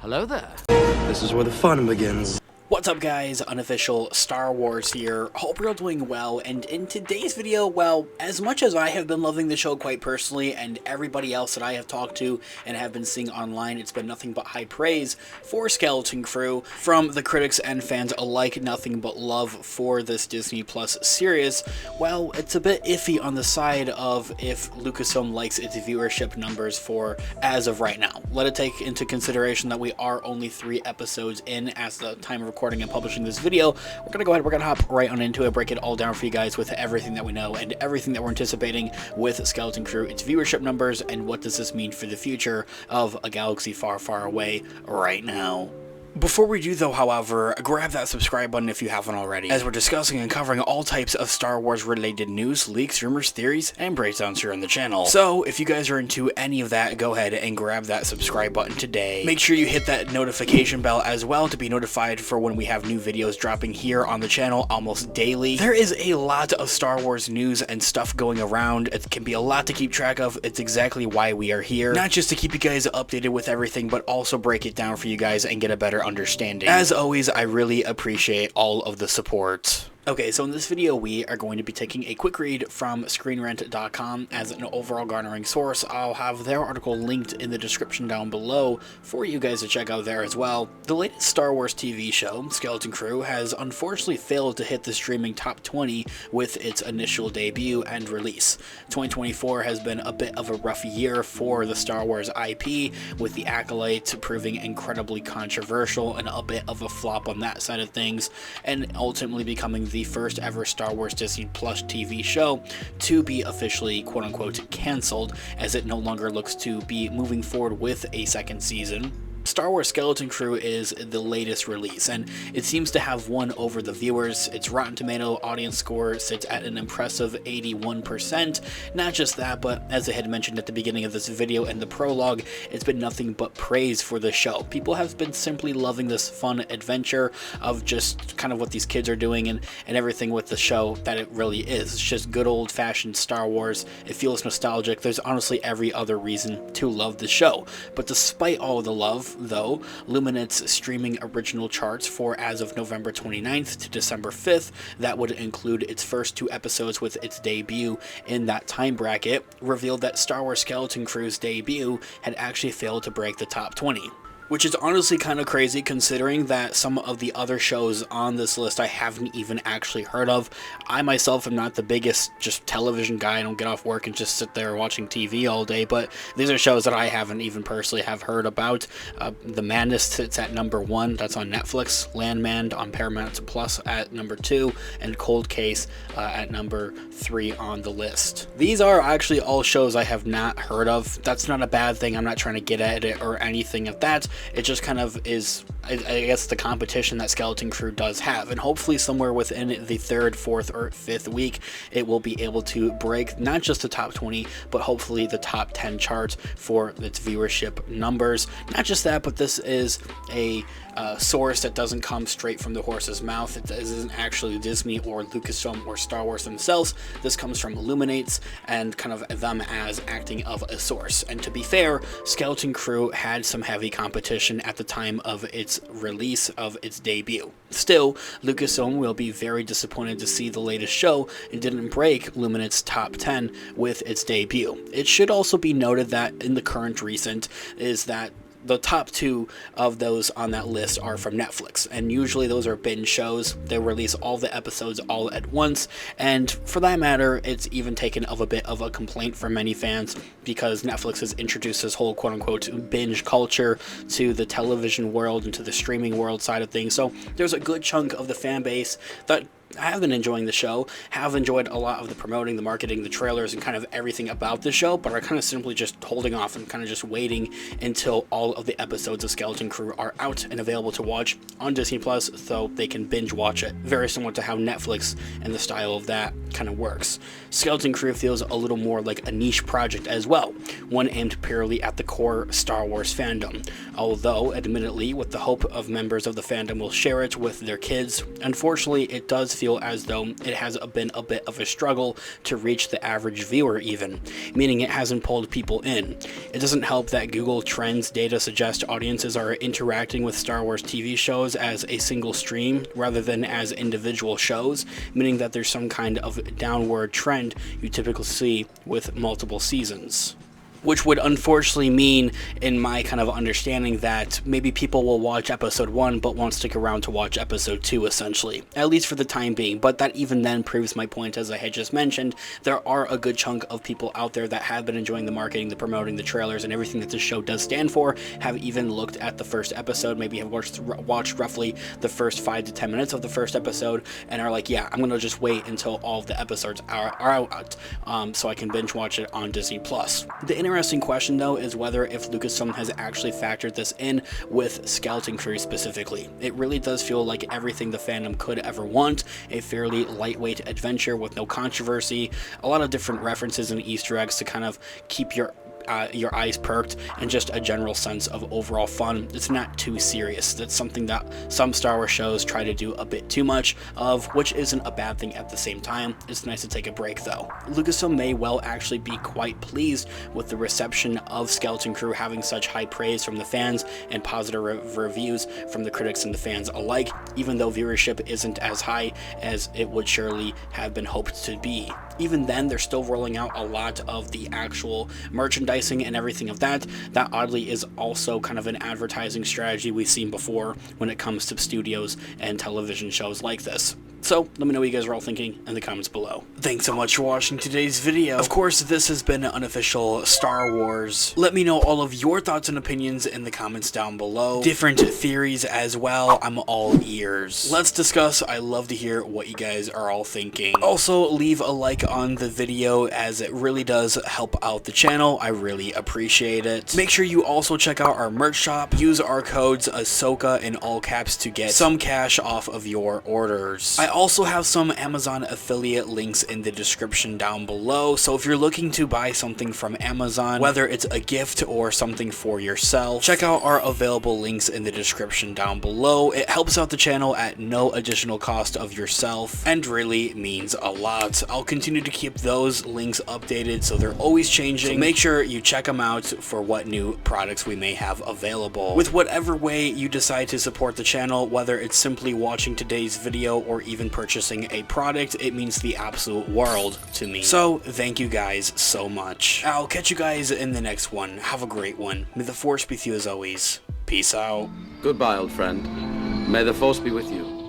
Hello there. This is where the fun begins. What's up guys, Unofficial Star Wars here. Hope you're all doing well, and in today's video, well, as much as I have been loving the show quite personally, and everybody else that I have talked to and have been seeing online, it's been nothing but high praise for Skeleton Crew from the critics and fans alike, nothing but love for this Disney Plus series. Well, it's a bit iffy on the side of if Lucasfilm likes its viewership numbers for as of right now. Let it take into consideration that we are only 3 episodes in as the time of recording and publishing this video. We're gonna go ahead, we're gonna hop right on into it, break it all down for you guys with everything that we know and everything that we're anticipating with Skeleton Crew, its viewership numbers, and what does this mean for the future of a galaxy far, far away right now. Before we do though, however, grab that subscribe button if you haven't already, as we're discussing and covering all types of Star Wars related news, leaks, rumors, theories, and breakdowns here on the channel. So if you guys are into any of that, go ahead and grab that subscribe button today. Make sure you hit that notification bell as well to be notified for when we have new videos dropping here on the channel almost daily. There is a lot of Star Wars news and stuff going around. It can be a lot to keep track of. It's exactly why we are here. Not just to keep you guys updated with everything, but also break it down for you guys and get a better understanding. As always, I really appreciate all of the support. Okay, so in this video, we are going to be taking a quick read from ScreenRant.com as an overall garnering source. I'll have their article linked in the description down below for you guys to check out there as well. The latest Star Wars TV show, Skeleton Crew, has unfortunately failed to hit the streaming top 20 with its initial debut and release. 2024 has been a bit of a rough year for the Star Wars IP, with The Acolyte proving incredibly controversial and a bit of a flop on that side of things, and ultimately becoming the first ever Star Wars Disney Plus TV show to be officially quote-unquote cancelled, as it no longer looks to be moving forward with a second season. Star Wars Skeleton Crew is the latest release, and it seems to have won over the viewers. Its Rotten Tomato audience score sits at an impressive 81%. Not just that, but as I had mentioned at the beginning of this video and the prologue, it's been nothing but praise for the show. People have been simply loving this fun adventure of just kind of what these kids are doing and everything with the show that it really is. It's just good old-fashioned Star Wars. It feels nostalgic. There's honestly every other reason to love the show. But despite all the love, though, Luminet's streaming original charts for as of November 29th to December 5th, that would include its first 2 episodes with its debut in that time bracket, revealed that Star Wars Skeleton Crew's debut had actually failed to break the top 20. Which is honestly kind of crazy considering that some of the other shows on this list I haven't even actually heard of. I myself am not the biggest just television guy. I don't get off work and just sit there watching TV all day, but these are shows that I haven't even personally have heard about. The Madness sits at number 1, that's on Netflix. Landman on Paramount Plus at number 2, and Cold Case at number 3 on the list. These are actually all shows I have not heard of. That's not a bad thing. I'm not trying to get at it or anything of that. It just kind of is, I guess, the competition that Skeleton Crew does have, and hopefully somewhere within the 3rd, 4th, or 5th week, it will be able to break not just the top 20, but hopefully the top 10 charts for its viewership numbers. Not just that, but this is a source that doesn't come straight from the horse's mouth. It isn't actually Disney or Lucasfilm or Star Wars themselves. This comes from Illuminates and kind of them as acting of a source. And to be fair, Skeleton Crew had some heavy competition at the time of its release of its debut. Still, Lucasfilm will be very disappointed to see the latest show it didn't break Luminet's top 10 with its debut. It should also be noted that in the current recent is that the top 2 of those on that list are from Netflix, and usually those are binge shows. They release all the episodes all at once, and for that matter, it's even taken of a bit of a complaint from many fans because Netflix has introduced this whole quote-unquote binge culture to the television world and to the streaming world side of things. So there's a good chunk of the fan base that have been enjoying the show, have enjoyed a lot of the promoting, the marketing, the trailers, and kind of everything about the show, but are kind of simply just holding off and kind of just waiting until all of the episodes of Skeleton Crew are out and available to watch on Disney Plus so they can binge watch it. Very similar to how Netflix and the style of that kind of works. Skeleton Crew feels a little more like a niche project as well, one aimed purely at the core Star Wars fandom. Although, admittedly, with the hope of members of the fandom will share it with their kids, unfortunately, it does feel as though it has been a bit of a struggle to reach the average viewer even, meaning it hasn't pulled people in. It doesn't help that Google Trends data suggests audiences are interacting with Star Wars TV shows as a single stream rather than as individual shows, meaning that there's some kind of downward trend you typically see with multiple seasons. Which would unfortunately mean, in my kind of understanding, that maybe people will watch episode 1 but won't stick around to watch episode 2, essentially, at least for the time being. But that even then proves my point, as I had just mentioned. There are a good chunk of people out there that have been enjoying the marketing, the promoting, the trailers, and everything that this show does stand for, have even looked at the first episode, maybe have watched roughly the first 5 to 10 minutes of the first episode, and are like, yeah, I'm gonna just wait until all of the episodes are out, so I can binge watch it on Disney+. The interesting question, though, is whether if Lucasfilm has actually factored this in with Skeleton Crew specifically. It really does feel like everything the fandom could ever want, a fairly lightweight adventure with no controversy, a lot of different references and Easter eggs to kind of keep your eyes perked, and just a general sense of overall fun. It's not too serious. That's something that some Star Wars shows try to do a bit too much of, which isn't a bad thing at the same time. It's nice to take a break, though. Lucasfilm may well actually be quite pleased with the reception of Skeleton Crew having such high praise from the fans and positive reviews from the critics and the fans alike, even though viewership isn't as high as it would surely have been hoped to be. Even then, they're still rolling out a lot of the actual merchandising and everything of that. That oddly is also kind of an advertising strategy we've seen before when it comes to studios and television shows like this. So, let me know what you guys are all thinking in the comments below. Thanks so much for watching today's video. Of course, this has been an unofficial Star Wars. Let me know all of your thoughts and opinions in the comments down below. Different theories as well. I'm all ears. Let's discuss. I love to hear what you guys are all thinking. Also, leave a like on the video, as it really does help out the channel. I really appreciate it. Make sure you also check out our merch shop. Use our codes Ahsoka in all caps to get some cash off of your orders. I also have some Amazon affiliate links in the description down below, so if you're looking to buy something from Amazon, whether it's a gift or something for yourself, check out our available links in the description down below. It helps out the channel at no additional cost of yourself and really means a lot. I'll continue to keep those links updated, so they're always changing. So make sure you check them out for what new products we may have available. With whatever way you decide to support the channel, whether it's simply watching today's video or even purchasing a product, it means the absolute world to me. So thank you guys so much. I'll catch you guys in the next one. Have a great one. May the Force be with you as always. Peace out. Goodbye, old friend. May the Force be with you.